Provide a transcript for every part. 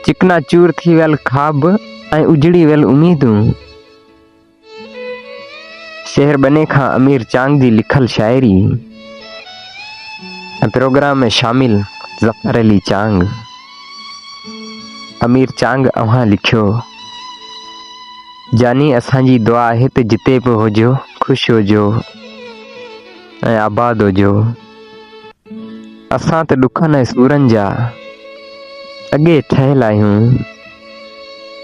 चिकना चूर थी वियल ख्वाब ऐं उजड़ी वियल उम्मीदूं। शहर बने खां अमीर चांग जी लिखल शायरी ऐं प्रोग्राम में शामिल ज़फ़र अली चांग। अमीर चांग अव्हां लिखियो, जानी असांजी दुआ आहे त जिते बि हुजो ख़ुशि हुजो ऐं आबाद हुजो। असां त ॾुखनि ऐं सूरनि जा अॻे ठहियल आहियूं।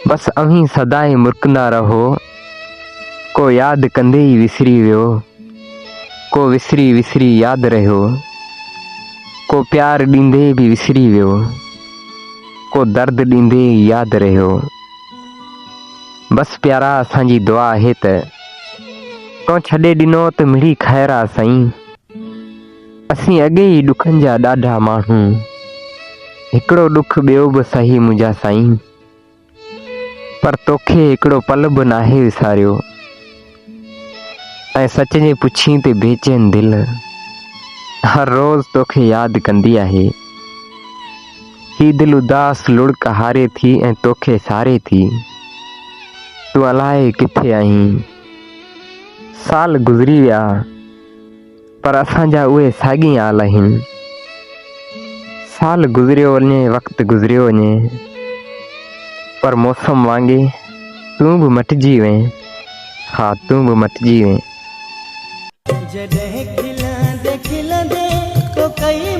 बसि अव्हीं सदाईं मुर्कंदा रहो। को यादि कंदे ई विसरी वियो, को विसरी विसरी यादि रहियो, को प्यार ॾींदे बि विसरी वियो, को दर्द ॾींदे ई यादि रहियो। बसि प्यारा असांजी दुआ आहे त को छॾे ॾिनो त मिड़ी ख़ैर आ साईं। असीं अॻे ई ॾुखनि जा ॾाढा माण्हू, हिकिड़ो ॾुख ॿियो बि सही मुंहिंजा साईं। पर तोखे हिकिड़ो पल बि नाहे विसारियो ऐं सच जे पुछी ते बेचैन दिलि हर रोज़ तोखे यादि कंदी आहे। ही दिलि उदास लुड़क हारे थी ऐं तोखे सारे थी। तूं अलाए किथे आहीं। साल गुज़री विया पर असांजा उहे साॻी हाल आहिनि। साल गुज़रियो वञे, वक़्तु गुज़रियो वञे, पर मौसम वांगुरु तूं बि मटिजी वएं। हा, तूं बि मटिजी वएं। जॾहिं खिलंदे खिलंदे को कई